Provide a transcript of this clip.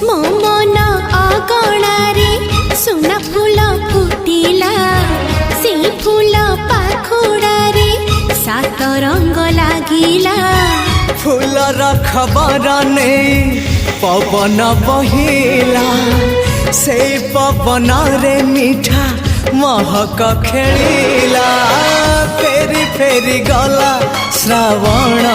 मो मन अगणारे सुना फूल फुटिला से फूल पाखुड़ारे सात रंग लागिला फूलर खबर नहीं पवन बहिला से पवन रे मीठा महक खेलिला फेरी फेरी गला श्रावण